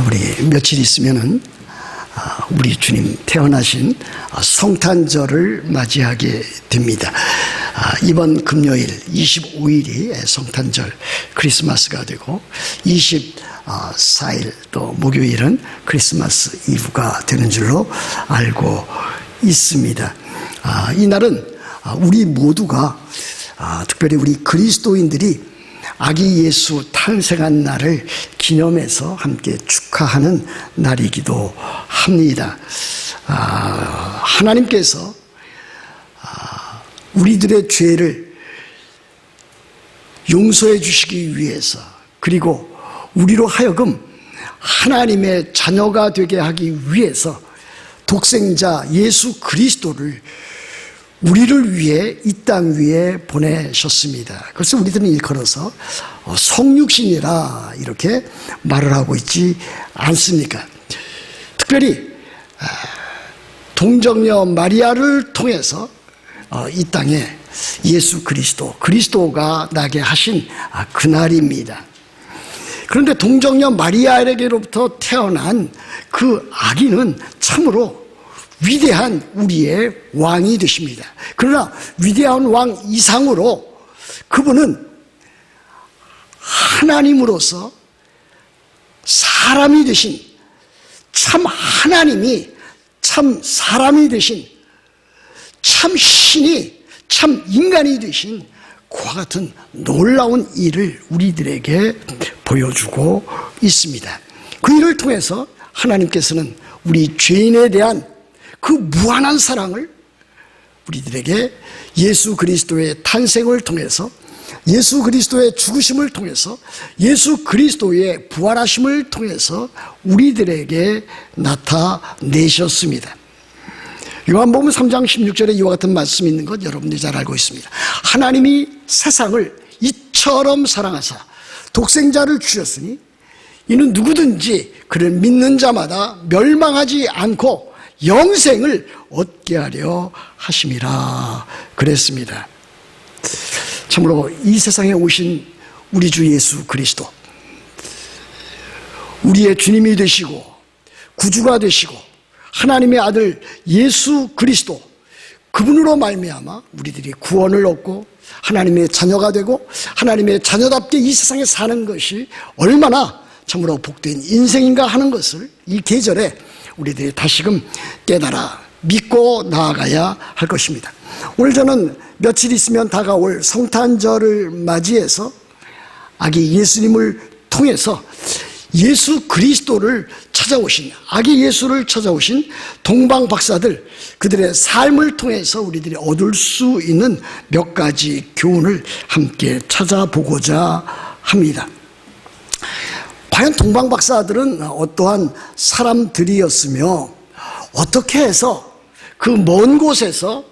우리 며칠 있으면은 우리 주님 태어나신 성탄절을 맞이하게 됩니다. 이번 금요일 25일이 성탄절 크리스마스가 되고 24일 또 목요일은 크리스마스 이브가 되는 줄로 알고 있습니다. 이날은 우리 모두가 특별히 우리 그리스도인들이 아기 예수 탄생한 날을 기념해서 함께 축하하는 날이기도 합니다. 하나님께서 우리들의 죄를 용서해 주시기 위해서, 그리고 우리로 하여금 하나님의 자녀가 되게 하기 위해서 독생자 예수 그리스도를 우리를 위해 이 땅 위에 보내셨습니다. 그래서 우리들은 일컬어서 성육신이라 이렇게 말을 하고 있지 않습니까? 특별히 동정녀 마리아를 통해서 이 땅에 예수 그리스도가 나게 하신 그날입니다. 그런데 동정녀 마리아에게로부터 태어난 그 아기는 참으로 위대한 우리의 왕이 되십니다. 그러나 위대한 왕 이상으로 그분은 하나님으로서 사람이 되신, 참 하나님이 참 사람이 되신, 참 신이 참 인간이 되신 그와 같은 놀라운 일을 우리들에게 보여주고 있습니다. 그 일을 통해서 하나님께서는 우리 죄인에 대한 그 무한한 사랑을 우리들에게 예수 그리스도의 탄생을 통해서, 예수 그리스도의 죽으심을 통해서, 예수 그리스도의 부활하심을 통해서 우리들에게 나타내셨습니다. 요한복음 3장 16절에 이와 같은 말씀이 있는 것 여러분들이 잘 알고 있습니다. 하나님이 세상을 이처럼 사랑하사 독생자를 주셨으니 이는 누구든지 그를 믿는 자마다 멸망하지 않고 영생을 얻게 하려 하심이라 그랬습니다. 참으로 이 세상에 오신 우리 주 예수 그리스도, 우리의 주님이 되시고 구주가 되시고 하나님의 아들 예수 그리스도, 그분으로 말미암아 우리들이 구원을 얻고 하나님의 자녀가 되고 하나님의 자녀답게 이 세상에 사는 것이 얼마나 참으로 복된 인생인가 하는 것을 이 계절에 우리들이 다시금 깨달아 믿고 나아가야 할 것입니다. 오늘 저는 며칠 있으면 다가올 성탄절을 맞이해서 아기 예수님을 통해서 예수 그리스도를 찾아오신, 아기 예수를 찾아오신 동방 박사들, 그들의 삶을 통해서 우리들이 얻을 수 있는 몇 가지 교훈을 함께 찾아보고자 합니다. 과연 동방 박사들은 어떠한 사람들이었으며 어떻게 해서 그 먼 곳에서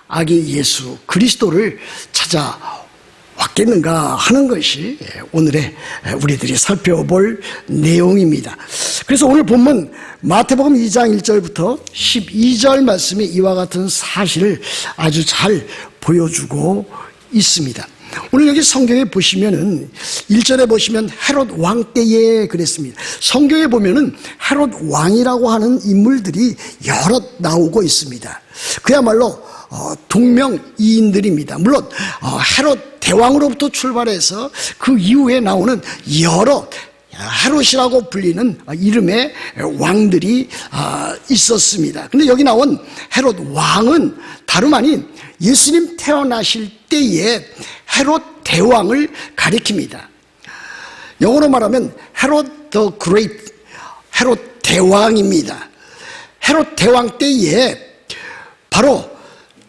아기 예수 그리스도를 찾아왔겠는가 하는 것이 오늘의 우리들이 살펴볼 내용입니다. 그래서 오늘 본문 마태복음 2장 1절부터 12절 말씀이 이와 같은 사실을 아주 잘 보여주고 있습니다. 오늘 여기 성경에 보시면은 1절에 보시면 헤롯 왕 때에 그랬습니다. 성경에 보면은 헤롯 왕이라고 하는 인물들이 여러 나오고 있습니다. 그야말로 동명이인들입니다. 물론 헤롯 대왕으로부터 출발해서 그 이후에 나오는 여러 헤롯이라고 불리는 이름의 왕들이 있었습니다. 근데 여기 나온 헤롯 왕은 다름 아닌 예수님 태어나실 때에 헤롯 대왕을 가리킵니다. 영어로 말하면 헤롯 the Great, 헤롯 대왕입니다. 헤롯 대왕 때에 바로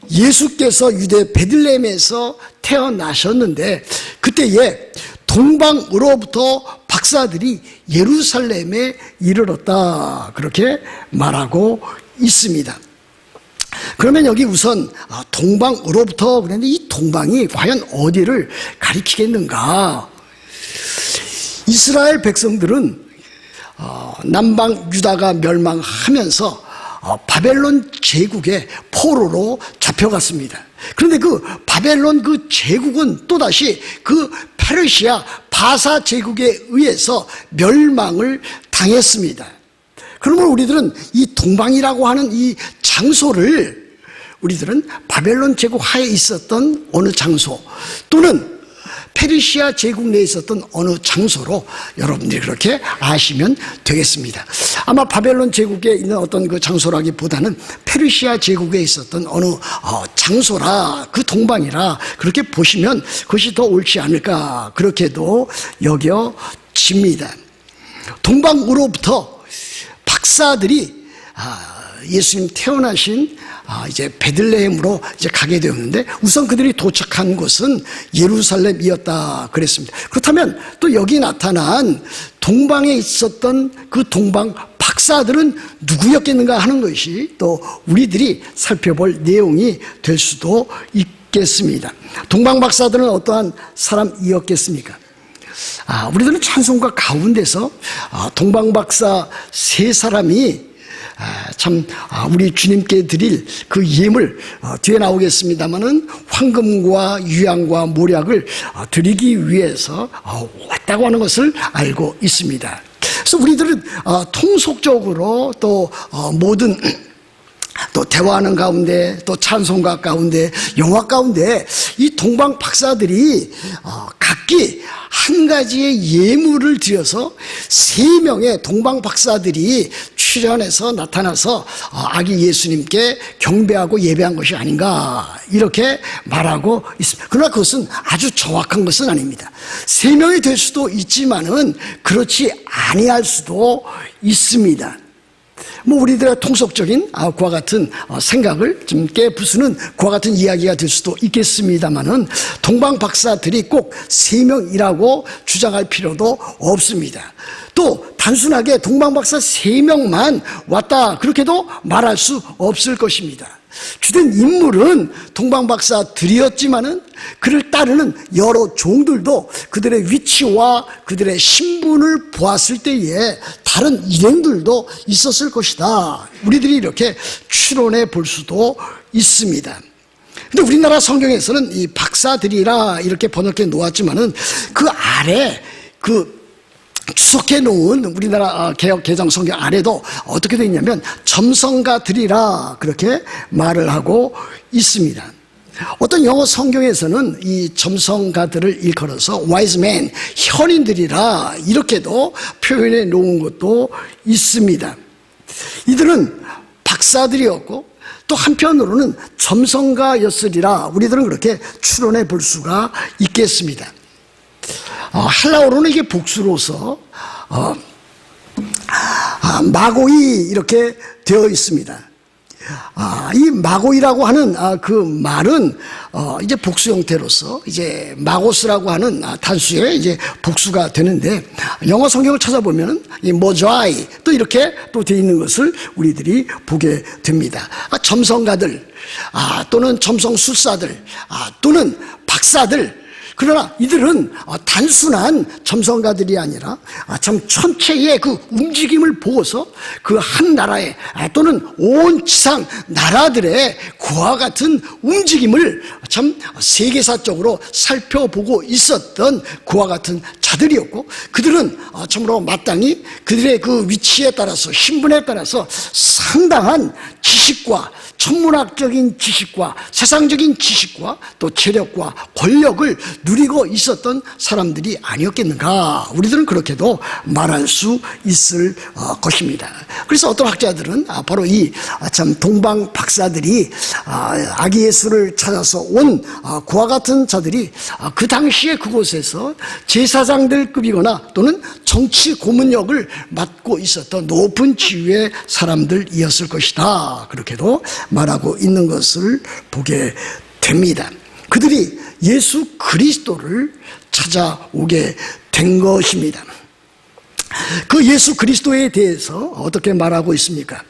예수께서 유대 베들레헴에서 태어나셨는데 그때에 동방으로부터 박사들이 예루살렘에 이르렀다, 그렇게 말하고 있습니다. 그러면 여기 우선 동방으로부터 그랬는데 이 동방이 과연 어디를 가리키겠는가? 이스라엘 백성들은 남방 유다가 멸망하면서 바벨론 제국의 포로로 잡혀갔습니다. 그런데 그 바벨론 그 제국은 또다시 그 페르시아 바사 제국에 의해서 멸망을 당했습니다. 그러면 우리들은 이 동방이라고 하는 이 장소를 우리들은 바벨론 제국 하에 있었던 어느 장소 또는 페르시아 제국 내에 있었던 어느 장소로 여러분들이 그렇게 아시면 되겠습니다. 아마 바벨론 제국에 있는 어떤 그 장소라기보다는 페르시아 제국에 있었던 어느 장소라 그 동방이라 그렇게 보시면 그것이 더 옳지 않을까 그렇게도 여겨집니다. 동방으로부터 박사들이 예수님 태어나신 이제 베들레헴으로 이제 가게 되었는데 우선 그들이 도착한 곳은 예루살렘이었다 그랬습니다. 그렇다면 또 여기 나타난 동방에 있었던 그 동방 박사들은 누구였겠는가 하는 것이 또 우리들이 살펴볼 내용이 될 수도 있겠습니다. 동방 박사들은 어떠한 사람이었겠습니까? 우리들은 찬송가 가운데서 동방 박사 세 사람이 참 우리 주님께 드릴 그 예물 뒤에 나오겠습니다마는 황금과 유향과 모략을 드리기 위해서 왔다고 하는 것을 알고 있습니다. 그래서 우리들은 통속적으로 또 모든 또 대화하는 가운데 또 찬송가 가운데 영화 가운데 이 동방 박사들이 각기 한 가지의 예물을 드려서 세 명의 동방 박사들이 출현해서 나타나서 아기 예수님께 경배하고 예배한 것이 아닌가 이렇게 말하고 있습니다. 그러나 그것은 아주 정확한 것은 아닙니다. 세 명이 될 수도 있지만은 그렇지 아니할 수도 있습니다. 우리들의 통속적인 그와 같은 생각을 좀 깨부수는 그와 같은 이야기가 될 수도 있겠습니다만은 동방 박사들이 꼭 세 명이라고 주장할 필요도 없습니다. 또 단순하게 동방 박사 세 명만 왔다 그렇게도 말할 수 없을 것입니다. 주된 인물은 동방 박사들이었지만은 그를 따르는 여러 종들도 그들의 위치와 그들의 신분을 보았을 때에 다른 일행들도 있었을 것이다. 우리들이 이렇게 추론해 볼 수도 있습니다. 근데 우리나라 성경에서는 이 박사들이라 이렇게 번역해 놓았지만은 그 아래 추석해 놓은 우리나라 개혁 개정 성경 아래도 어떻게 되어 있냐면 점성가들이라 그렇게 말을 하고 있습니다. 어떤 영어 성경에서는 이 점성가들을 일컬어서 wise men, 현인들이라 이렇게도 표현해 놓은 것도 있습니다. 이들은 박사들이었고 또 한편으로는 점성가였으리라 우리들은 그렇게 추론해 볼 수가 있겠습니다. 헬라어로는 이게 복수로서 마고이 이렇게 되어 있습니다. 이 마고이라고 하는 그 말은 이제 복수 형태로서 이제 마고스라고 하는 단수의 이제 복수가 되는데 영어 성경을 찾아보면은 이 머자이 또 이렇게 또 되어 있는 것을 우리들이 보게 됩니다. 점성가들 또는 점성술사들 또는 박사들 그러나 이들은 단순한 점성가들이 아니라 참 전체의 그 움직임을 보고서 그 한 나라의 또는 온 지상 나라들의 그와 같은 움직임을 참 세계사적으로 살펴보고 있었던 그와 같은 자들이었고 그들은 참으로 마땅히 그들의 그 위치에 따라서 신분에 따라서 상당한 지식과 천문학적인 지식과 세상적인 지식과 또 재력과 권력을 누리고 있었던 사람들이 아니었겠는가 우리들은 그렇게도 말할 수 있을 것입니다. 그래서 어떤 학자들은 바로 이 참 동방 박사들이 아기 예수를 찾아서 온 그와 같은 자들이 그 당시에 그곳에서 제사장들급이거나 또는 정치 고문역을 맡고 있었던 높은 지위의 사람들이었을 것이다 그렇게도 말하고 있는 것을 보게 됩니다. 그들이 예수 그리스도를 찾아오게 된 것입니다. 그 예수 그리스도에 대해서 어떻게 말하고 있습니까?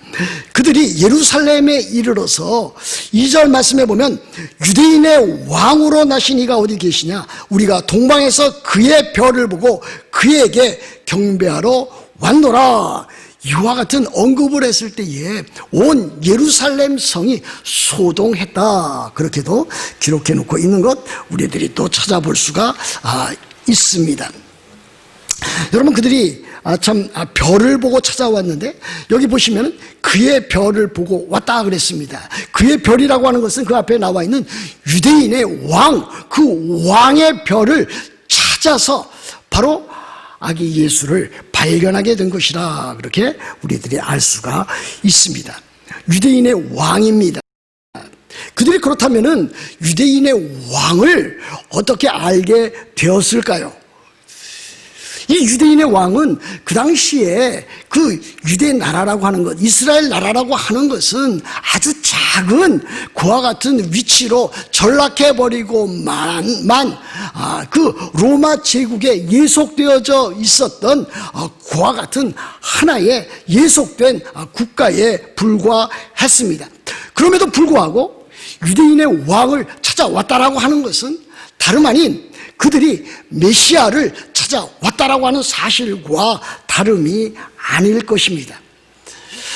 그들이 예루살렘에 이르러서 2절 말씀에 보면 유대인의 왕으로 나신 이가 어디 계시냐 우리가 동방에서 그의 별을 보고 그에게 경배하러 왔노라 이와 같은 언급을 했을 때에 온 예루살렘 성이 소동했다 그렇게도 기록해 놓고 있는 것 우리들이 또 찾아볼 수가 있습니다. 여러분, 그들이 별을 보고 찾아왔는데, 여기 보시면 그의 별을 보고 왔다 그랬습니다. 그의 별이라고 하는 것은 그 앞에 나와 있는 유대인의 왕, 그 왕의 별을 찾아서 바로 아기 예수를 발견하게 된 것이라, 그렇게 우리들이 알 수가 있습니다. 유대인의 왕입니다. 그들이 그렇다면은 유대인의 왕을 어떻게 알게 되었을까요? 이 유대인의 왕은 그 당시에 그 유대 나라라고 하는 것, 이스라엘 나라라고 하는 것은 아주 작은 그와 같은 위치로 전락해버리고만 그 로마 제국에 예속되어져 있었던 그와 같은 하나의 예속된 국가에 불과했습니다. 그럼에도 불구하고 유대인의 왕을 찾아왔다라고 하는 것은 다름 아닌 그들이 메시아를 찾아왔다라고 하는 사실과 다름이 아닐 것입니다.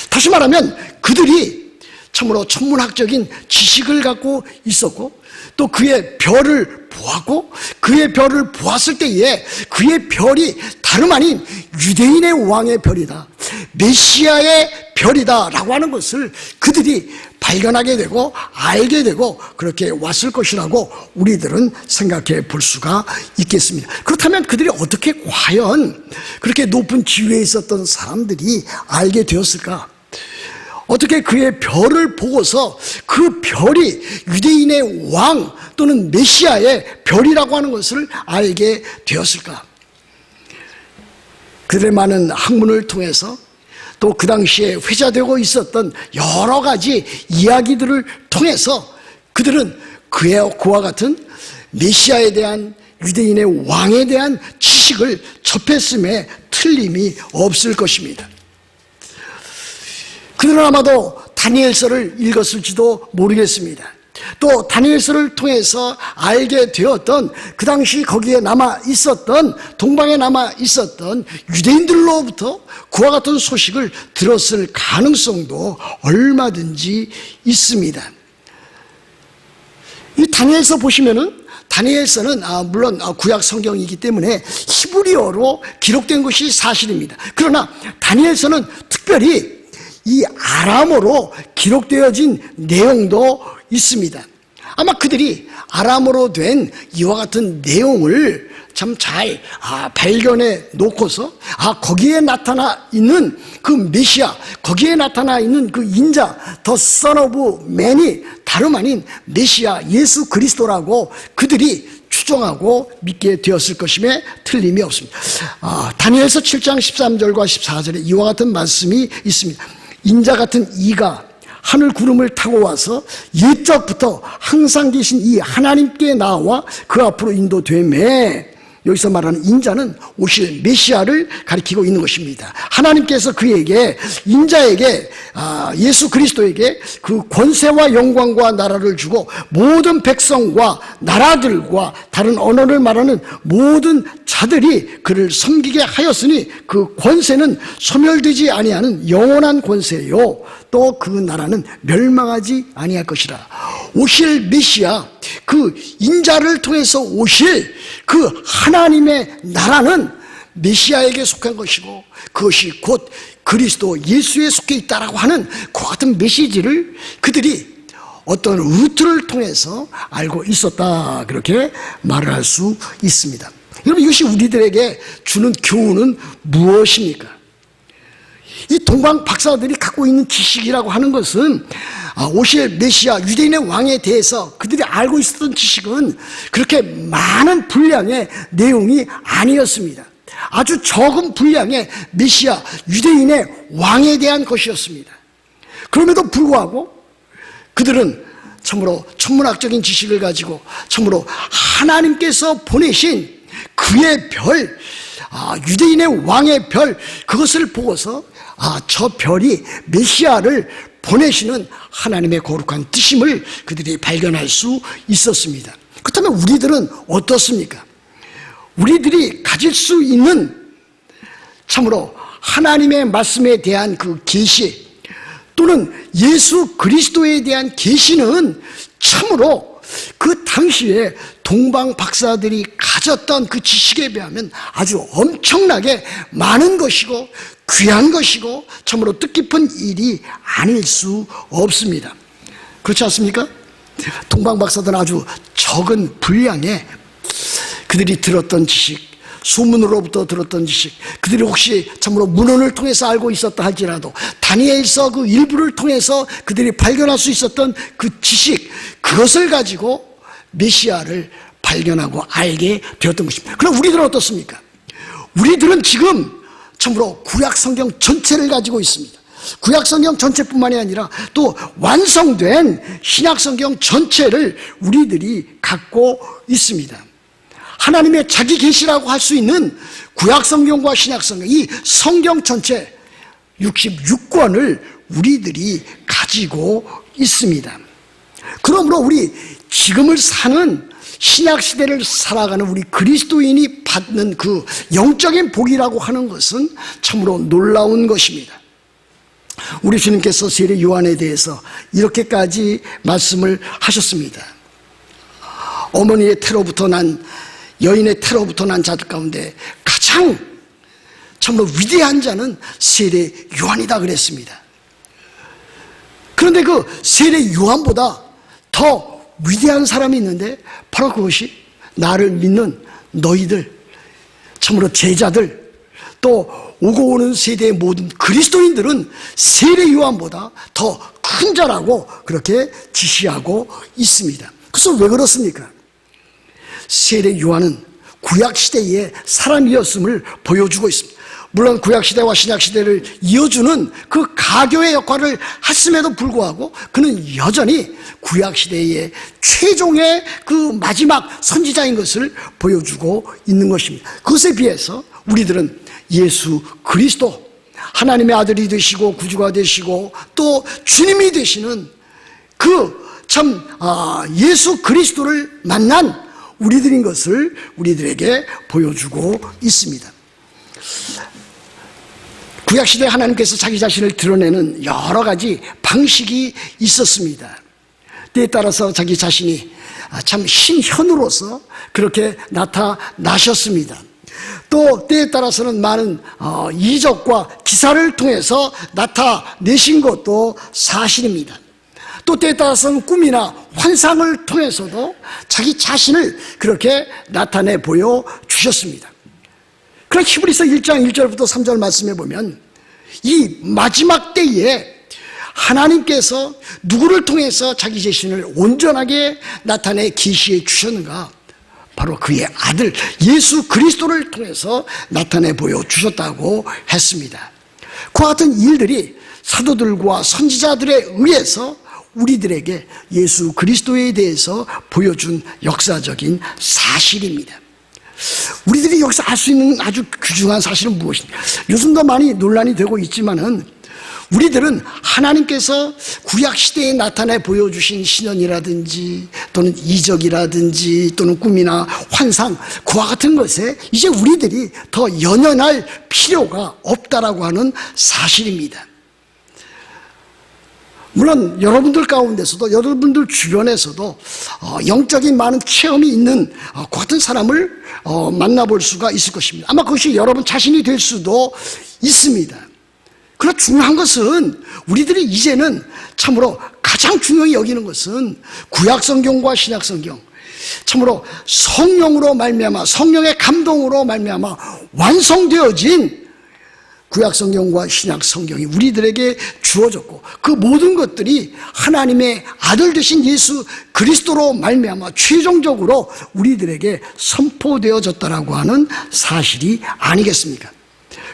다시 말하면 그들이 참으로 천문학적인 지식을 갖고 있었고, 또 그의 별을 보았고, 그의 별을 보았을 때에 그의 별이 다름 아닌 유대인의 왕의 별이다, 메시아의 별이다 라고 하는 것을 그들이 발견하게 되고 알게 되고 그렇게 왔을 것이라고 우리들은 생각해 볼 수가 있겠습니다. 그렇다면 그들이 어떻게 과연 그렇게 높은 지위에 있었던 사람들이 알게 되었을까? 어떻게 그의 별을 보고서 그 별이 유대인의 왕 또는 메시아의 별이라고 하는 것을 알게 되었을까? 그들의 많은 학문을 통해서, 또 그 당시에 회자되고 있었던 여러 가지 이야기들을 통해서 그들은 그와 같은 메시아에 대한, 유대인의 왕에 대한 지식을 접했음에 틀림이 없을 것입니다. 그들은 아마도 다니엘서를 읽었을지도 모르겠습니다. 또 다니엘서를 통해서 알게 되었던, 그 당시 거기에 남아 있었던, 동방에 남아 있었던 유대인들로부터 그와 같은 소식을 들었을 가능성도 얼마든지 있습니다. 이 다니엘서 보시면은, 다니엘서는 물론 구약 성경이기 때문에 히브리어로 기록된 것이 사실입니다. 그러나 다니엘서는 특별히 이 아람어로 기록되어진 내용도 있습니다. 아마 그들이 아람어로 된 이와 같은 내용을 참 잘 발견해 놓고서 거기에 나타나 있는 그 메시아, 거기에 나타나 있는 그 인자, 더 Son of Man이 다름 아닌 메시아 예수 그리스도라고 그들이 추정하고 믿게 되었을 것임에 틀림이 없습니다. 다니엘서 7장 13절과 14절에 이와 같은 말씀이 있습니다. 인자 같은 이가 하늘 구름을 타고 와서 옛적부터 항상 계신 이 하나님께 나와 그 앞으로 인도되매, 여기서 말하는 인자는 오실 메시아를 가리키고 있는 것입니다. 하나님께서 그에게, 인자에게, 예수 그리스도에게 그 권세와 영광과 나라를 주고 모든 백성과 나라들과 다른 언어를 말하는 모든 자들이 그를 섬기게 하였으니 그 권세는 소멸되지 아니하는 영원한 권세요, 또 그 나라는 멸망하지 아니할 것이라. 오실 메시아, 그 인자를 통해서 오실 그 하나님의 나라는 메시아에게 속한 것이고, 그것이 곧 그리스도 예수에 속해 있다라고 하는 그 같은 메시지를 그들이 어떤 루트를 통해서 알고 있었다, 그렇게 말을 할 수 있습니다. 여러분, 이것이 우리들에게 주는 교훈은 무엇입니까? 이 동방 박사들이 갖고 있는 지식이라고 하는 것은, 오실 메시아, 유대인의 왕에 대해서 그들이 알고 있었던 지식은 그렇게 많은 분량의 내용이 아니었습니다. 아주 적은 분량의 메시아, 유대인의 왕에 대한 것이었습니다. 그럼에도 불구하고 그들은 참으로 천문학적인 지식을 가지고 참으로 하나님께서 보내신 그의 별, 유대인의 왕의 별, 그것을 보고서 저 별이 메시아를 보내시는 하나님의 거룩한 뜻임을 그들이 발견할 수 있었습니다. 그렇다면 우리들은 어떻습니까? 우리들이 가질 수 있는 참으로 하나님의 말씀에 대한 그 계시, 또는 예수 그리스도에 대한 계시는 참으로 그 당시에 동방 박사들이 가졌던 가졌던 그 지식에 비하면 아주 엄청나게 많은 것이고 귀한 것이고 참으로 뜻깊은 일이 아닐 수 없습니다. 그렇지 않습니까? 동방박사들은 아주 적은 분량의 그들이 들었던 지식, 소문으로부터 들었던 지식, 그들이 혹시 참으로 문헌을 통해서 알고 있었다 할지라도 다니엘서 그 일부를 통해서 그들이 발견할 수 있었던 그 지식, 그것을 가지고 메시아를 발견하고 알게 되었던 것입니다. 그럼 우리들은 어떻습니까? 우리들은 지금 참으로 구약성경 전체를 가지고 있습니다. 구약성경 전체뿐만이 아니라 또 완성된 신약성경 전체를 우리들이 갖고 있습니다. 하나님의 자기 계시라고 할 수 있는 구약성경과 신약성경, 이 성경 전체 66권을 우리들이 가지고 있습니다. 그러므로 우리 지금을 사는 신약시대를 살아가는 우리 그리스도인이 받는 그 영적인 복이라고 하는 것은 참으로 놀라운 것입니다. 우리 주님께서 세례 요한에 대해서 이렇게까지 말씀을 하셨습니다. 어머니의 태로부터 난 여인의 태로부터 난 자들 가운데 가장 참으로 위대한 자는 세례 요한이다 그랬습니다. 그런데 그 세례 요한보다 더 위대한 사람이 있는데 바로 그것이 나를 믿는 너희들, 참으로 제자들, 또 오고 오는 세대의 모든 그리스도인들은 세례 요한보다 더 큰 자라고 그렇게 지시하고 있습니다. 그래서 왜 그렇습니까? 세례 요한은 구약시대의 사람이었음을 보여주고 있습니다. 물론 구약시대와 신약시대를 이어주는 그 가교의 역할을 했음에도 불구하고 그는 여전히 구약시대의 최종의 그 마지막 선지자인 것을 보여주고 있는 것입니다. 그것에 비해서 우리들은 예수 그리스도, 하나님의 아들이 되시고 구주가 되시고 또 주님이 되시는 그 참 예수 그리스도를 만난 우리들인 것을 우리들에게 보여주고 있습니다. 구약시대 하나님께서 자기 자신을 드러내는 여러 가지 방식이 있었습니다. 때에 따라서 자기 자신이 참 신현으로서 그렇게 나타나셨습니다. 또 때에 따라서는 많은 이적과 기사를 통해서 나타내신 것도 사실입니다. 또 때에 따라서는 꿈이나 환상을 통해서도 자기 자신을 그렇게 나타내 보여주셨습니다. 그러나 히브리서 1장 1절부터 3절 말씀해 보면 이 마지막 때에 하나님께서 누구를 통해서 자기 자신을 온전하게 나타내 계시해 주셨는가? 바로 그의 아들 예수 그리스도를 통해서 나타내 보여주셨다고 했습니다. 그와 같은 일들이 사도들과 선지자들에 의해서 우리들에게 예수 그리스도에 대해서 보여준 역사적인 사실입니다. 우리들이 여기서 알 수 있는 아주 귀중한 사실은 무엇입니까? 요즘도 많이 논란이 되고 있지만은 우리들은 하나님께서 구약시대에 나타내 보여주신 신현이라든지 또는 이적이라든지 또는 꿈이나 환상, 그와 같은 것에 이제 우리들이 더 연연할 필요가 없다라고 하는 사실입니다. 물론 여러분들 가운데서도 여러분들 주변에서도 영적인 많은 체험이 있는 그 같은 사람을 만나볼 수가 있을 것입니다. 아마 그것이 여러분 자신이 될 수도 있습니다. 그러나 중요한 것은 우리들이 이제는 참으로 가장 중요히 여기는 것은 구약성경과 신약성경, 참으로 성령으로 말미암아 성령의 감동으로 말미암아 완성되어진 구약성경과 신약성경이 우리들에게 주어졌고 그 모든 것들이 하나님의 아들 되신 예수 그리스도로 말미암아 최종적으로 우리들에게 선포되어졌다라고 하는 사실이 아니겠습니까?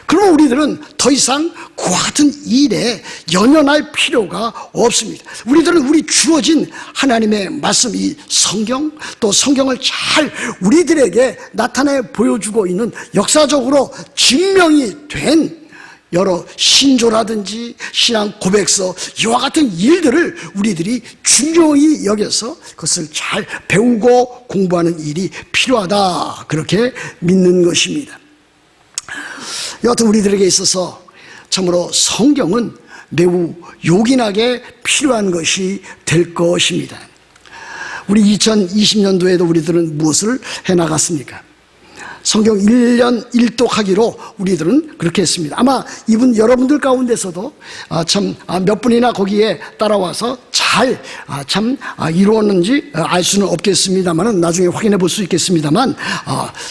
그러면 우리들은 더 이상 그와 같은 일에 연연할 필요가 없습니다. 우리들은 우리 주어진 하나님의 말씀, 이 성경, 또 성경을 잘 우리들에게 나타내 보여주고 있는 역사적으로 증명이 된 여러 신조라든지 신앙 고백서, 이와 같은 일들을 우리들이 중요히 여겨서 그것을 잘 배우고 공부하는 일이 필요하다, 그렇게 믿는 것입니다. 여하튼 우리들에게 있어서 참으로 성경은 매우 요긴하게 필요한 것이 될 것입니다. 우리 2020년도에도 우리들은 무엇을 해나갔습니까? 성경 1년 1독하기로 우리들은 그렇게 했습니다. 아마 여러분들 가운데서도 몇 분이나 거기에 따라와서 잘 이루었는지 알 수는 없겠습니다만, 나중에 확인해 볼 수 있겠습니다만,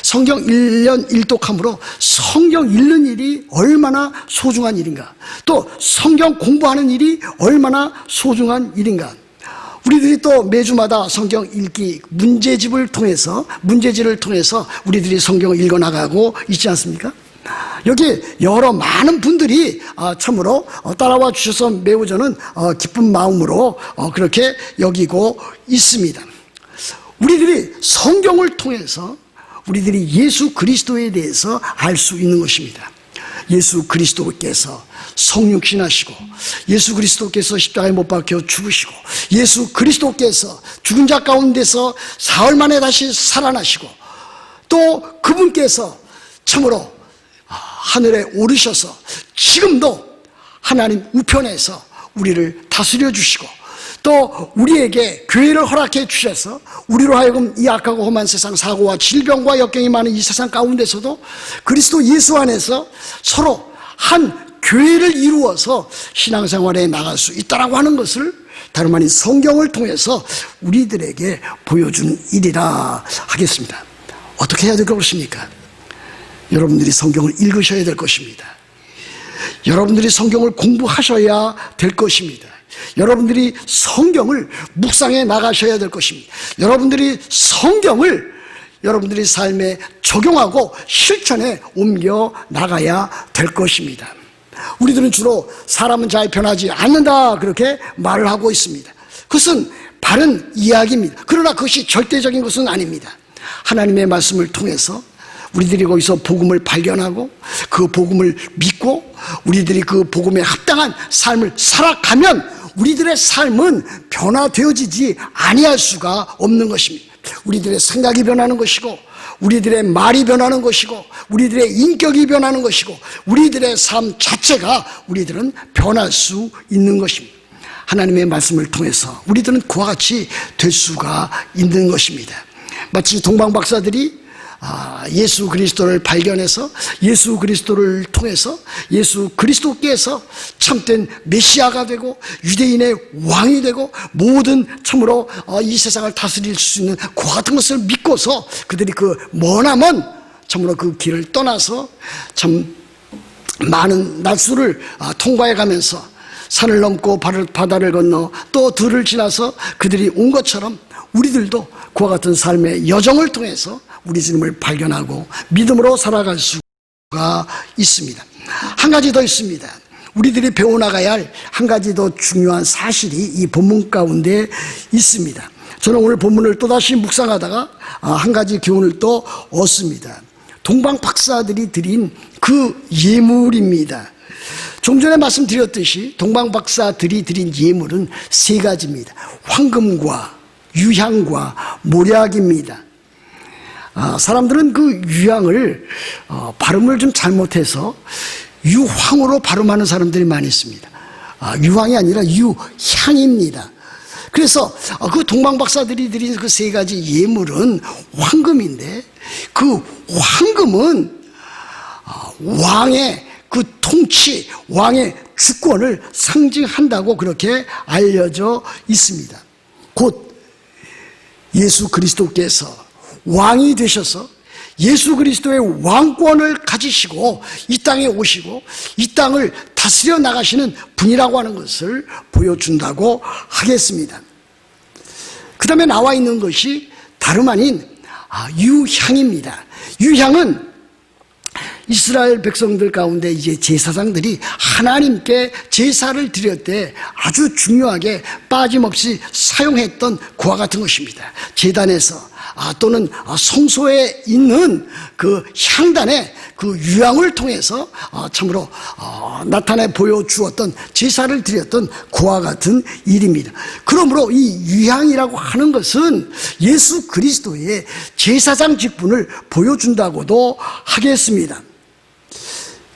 성경 1년 1독함으로 성경 읽는 일이 얼마나 소중한 일인가, 또 성경 공부하는 일이 얼마나 소중한 일인가. 우리들이 또 매주마다 성경 읽기 문제집을 통해서 우리들이 성경을 읽어나가고 있지 않습니까? 여기 여러 많은 분들이 참으로 따라와 주셔서 매우 저는 기쁜 마음으로 그렇게 여기고 있습니다. 우리들이 성경을 통해서 우리들이 예수 그리스도에 대해서 알 수 있는 것입니다. 예수 그리스도께서 성육신하시고, 예수 그리스도께서 십자가에 못 박혀 죽으시고, 예수 그리스도께서 죽은 자 가운데서 사흘 만에 다시 살아나시고, 또 그분께서 참으로 하늘에 오르셔서 지금도 하나님 우편에서 우리를 다스려 주시고, 또 우리에게 교회를 허락해 주셔서 우리로 하여금 이 악하고 험한 세상, 사고와 질병과 역경이 많은 이 세상 가운데서도 그리스도 예수 안에서 서로 한 교회를 이루어서 신앙생활에 나갈 수 있다라고 하는 것을 다름 아닌 성경을 통해서 우리들에게 보여준 일이라 하겠습니다. 어떻게 해야 될 것입니까? 여러분들이 성경을 읽으셔야 될 것입니다. 여러분들이 성경을 공부하셔야 될 것입니다. 여러분들이 성경을 묵상해 나가셔야 될 것입니다. 여러분들이 성경을 여러분들이 삶에 적용하고 실천에 옮겨 나가야 될 것입니다. 우리들은 주로 사람은 잘 변하지 않는다 그렇게 말을 하고 있습니다. 그것은 바른 이야기입니다. 그러나 그것이 절대적인 것은 아닙니다. 하나님의 말씀을 통해서 우리들이 거기서 복음을 발견하고 그 복음을 믿고 우리들이 그 복음에 합당한 삶을 살아가면 우리들의 삶은 변화되어지지 아니할 수가 없는 것입니다. 우리들의 생각이 변하는 것이고, 우리들의 말이 변하는 것이고, 우리들의 인격이 변하는 것이고, 우리들의 삶 자체가 우리들은 변할 수 있는 것입니다. 하나님의 말씀을 통해서 우리들은 그와 같이 될 수가 있는 것입니다. 마치 동방박사들이 예수 그리스도를 발견해서 예수 그리스도를 통해서 예수 그리스도께서 참된 메시아가 되고 유대인의 왕이 되고 모든 참으로 이 세상을 다스릴 수 있는 그와 같은 것을 믿고서 그들이 그 머나먼 참으로 그 길을 떠나서 참 많은 날수를 통과해 가면서 산을 넘고 바다를 건너 또 들을 지나서 그들이 온 것처럼 우리들도 그와 같은 삶의 여정을 통해서 우리 주님을 발견하고 믿음으로 살아갈 수가 있습니다. 한 가지 더 있습니다. 우리들이 배워나가야 할 한 가지 더 중요한 사실이 이 본문 가운데 있습니다. 저는 오늘 본문을 또다시 묵상하다가 한 가지 교훈을 또 얻습니다. 동방 박사들이 드린 그 예물입니다. 좀 전에 말씀드렸듯이 동방 박사들이 드린 예물은 세 가지입니다. 황금과 유향과 모략입니다. 사람들은 그 유향을 발음을 좀 잘못해서 유황으로 발음하는 사람들이 많이 있습니다. 유황이 아니라 유향입니다. 그래서 그 동방박사들이 드린 그 세 가지 예물은 황금인데, 그 황금은 왕의 그 통치, 왕의 주권을 상징한다고 그렇게 알려져 있습니다. 곧 예수 그리스도께서 왕이 되셔서 예수 그리스도의 왕권을 가지시고 이 땅에 오시고 이 땅을 다스려 나가시는 분이라고 하는 것을 보여준다고 하겠습니다. 그 다음에 나와 있는 것이 다름 아닌 유향입니다. 유향은 이스라엘 백성들 가운데 이제 제사장들이 하나님께 제사를 드릴 때 아주 중요하게 빠짐없이 사용했던 그와 같은 것입니다. 제단에서 또는 성소에 있는 그 향단에 그 유향을 통해서 참으로 나타내 보여주었던 제사를 드렸던 그와 같은 일입니다. 그러므로 이 유향이라고 하는 것은 예수 그리스도의 제사장 직분을 보여준다고도 하겠습니다.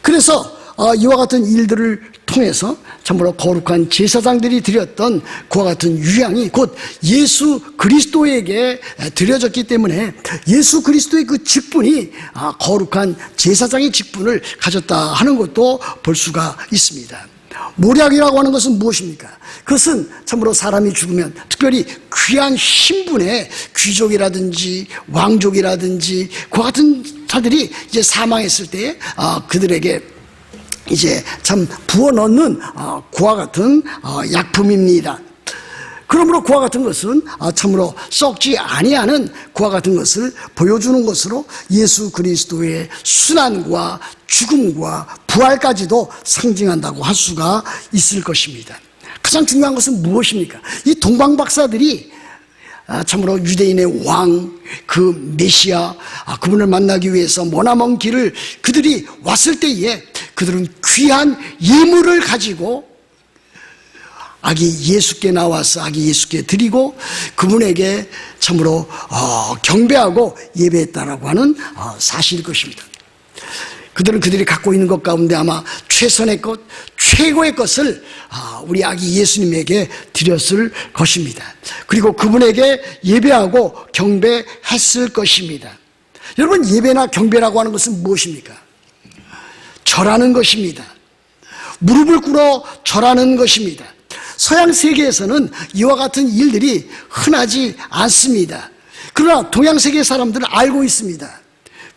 그래서 이와 같은 일들을 통해서 참으로 거룩한 제사장들이 드렸던 그와 같은 유향이 곧 예수 그리스도에게 드려졌기 때문에 예수 그리스도의 그 직분이 거룩한 제사장의 직분을 가졌다 하는 것도 볼 수가 있습니다. 모략이라고 하는 것은 무엇입니까? 그것은 참으로 사람이 죽으면 특별히 귀한 신분의 귀족이라든지 왕족이라든지 그와 같은 자들이 이제 사망했을 때 그들에게 이제 참 부어 넣는 그와 같은 약품입니다. 그러므로 그와 같은 것은 참으로 썩지 아니하는 그와 같은 것을 보여주는 것으로 예수 그리스도의 순환과 죽음과 부활까지도 상징한다고 할 수가 있을 것입니다. 가장 중요한 것은 무엇입니까? 이 동방박사들이 참으로 유대인의 왕, 그 메시아, 그분을 만나기 위해서 머나먼 길을 그들이 왔을 때에 그들은 귀한 예물을 가지고 아기 예수께 나와서 아기 예수께 드리고 그분에게 참으로 경배하고 예배했다라고 하는 사실일 것입니다. 그들은 그들이 갖고 있는 것 가운데 아마 최선의 것, 최고의 것을 우리 아기 예수님에게 드렸을 것입니다. 그리고 그분에게 예배하고 경배했을 것입니다. 여러분, 예배나 경배라고 하는 것은 무엇입니까? 절하는 것입니다. 무릎을 꿇어 절하는 것입니다. 서양 세계에서는 이와 같은 일들이 흔하지 않습니다. 그러나 동양 세계 사람들은 알고 있습니다.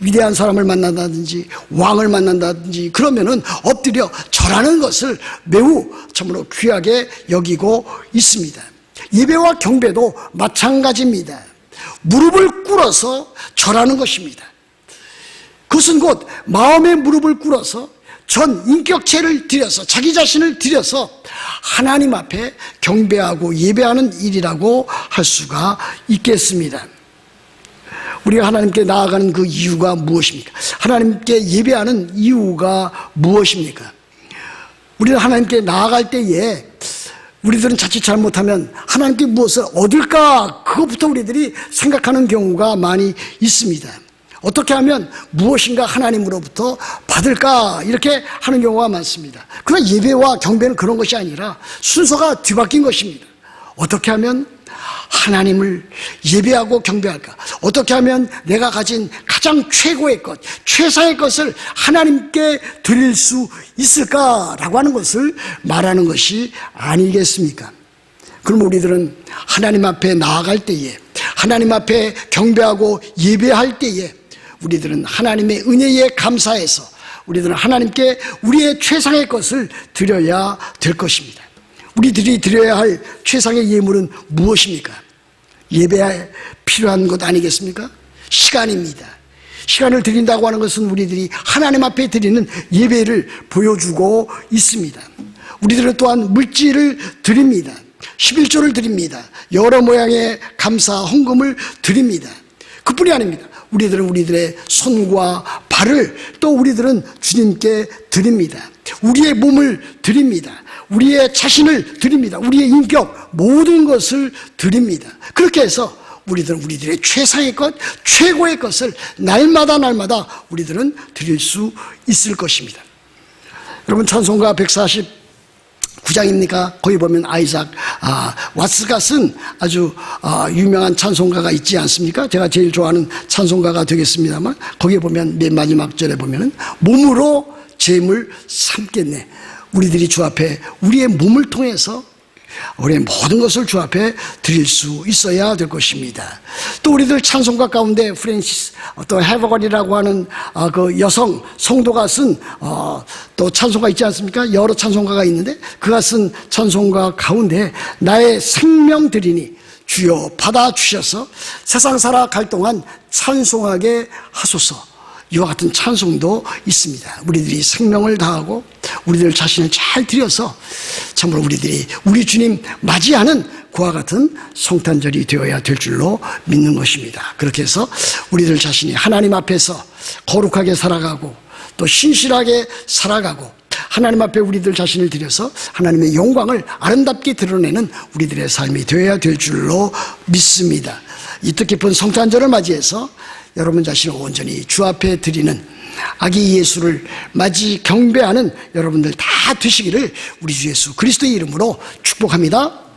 위대한 사람을 만난다든지 왕을 만난다든지 그러면은 엎드려 절하는 것을 매우 참으로 귀하게 여기고 있습니다. 예배와 경배도 마찬가지입니다. 무릎을 꿇어서 절하는 것입니다. 그것은 곧 마음의 무릎을 꿇어서 전 인격체를 들여서 자기 자신을 들여서 하나님 앞에 경배하고 예배하는 일이라고 할 수가 있겠습니다. 우리가 하나님께 나아가는 그 이유가 무엇입니까? 하나님께 예배하는 이유가 무엇입니까? 우리는 하나님께 나아갈 때에 우리들은 자칫 잘못하면 하나님께 무엇을 얻을까? 그것부터 우리들이 생각하는 경우가 많이 있습니다. 어떻게 하면 무엇인가 하나님으로부터 받을까? 이렇게 하는 경우가 많습니다. 그러나 예배와 경배는 그런 것이 아니라 순서가 뒤바뀐 것입니다. 어떻게 하면 하나님을 예배하고 경배할까? 어떻게 하면 내가 가진 가장 최고의 것, 최상의 것을 하나님께 드릴 수 있을까라고 하는 것을 말하는 것이 아니겠습니까? 그럼 우리들은 하나님 앞에 나아갈 때에, 하나님 앞에 경배하고 예배할 때에 우리들은 하나님의 은혜에 감사해서 우리들은 하나님께 우리의 최상의 것을 드려야 될 것입니다. 우리들이 드려야 할 최상의 예물은 무엇입니까? 예배에 필요한 것 아니겠습니까? 시간입니다. 시간을 드린다고 하는 것은 우리들이 하나님 앞에 드리는 예배를 보여주고 있습니다. 우리들은 또한 물질을 드립니다. 11조를 드립니다. 여러 모양의 감사 헌금을 드립니다. 그뿐이 아닙니다. 우리들은 우리들의 손과 발을 또 우리들은 주님께 드립니다. 우리의 몸을 드립니다. 우리의 자신을 드립니다. 우리의 인격 모든 것을 드립니다. 그렇게 해서 우리들은 우리들의 최상의 것, 최고의 것을 날마다 우리들은 드릴 수 있을 것입니다. 여러분, 찬송가 149장입니까? 거기 보면 아이작 왓스가 쓴 아주 유명한 찬송가가 있지 않습니까? 제가 제일 좋아하는 찬송가가 되겠습니다만 거기에 보면 맨 마지막 절에 보면은 몸으로 재물 삼겠네. 우리들이 주 앞에 우리의 몸을 통해서 우리의 모든 것을 주 앞에 드릴 수 있어야 될 것입니다. 또 우리들 찬송가 가운데 프랜시스 또 해버건이라고 하는 그 여성 성도가 쓴 또 찬송가 있지 않습니까? 여러 찬송가가 있는데 그가 쓴 찬송가 가운데 나의 생명 드리니 주여 받아주셔서 세상 살아갈 동안 찬송하게 하소서. 이와 같은 찬송도 있습니다. 우리들이 생명을 다하고 우리들 자신을 잘 들여서 참으로 우리들이 우리 주님 맞이하는 그와 같은 성탄절이 되어야 될 줄로 믿는 것입니다. 그렇게 해서 우리들 자신이 하나님 앞에서 거룩하게 살아가고 또 신실하게 살아가고 하나님 앞에 우리들 자신을 드려서 하나님의 영광을 아름답게 드러내는 우리들의 삶이 되어야 될 줄로 믿습니다. 이 뜻깊은 성탄절을 맞이해서 여러분 자신을 온전히 주 앞에 드리는 아기 예수를 맞이 경배하는 여러분들 다 되시기를 우리 주 예수 그리스도의 이름으로 축복합니다.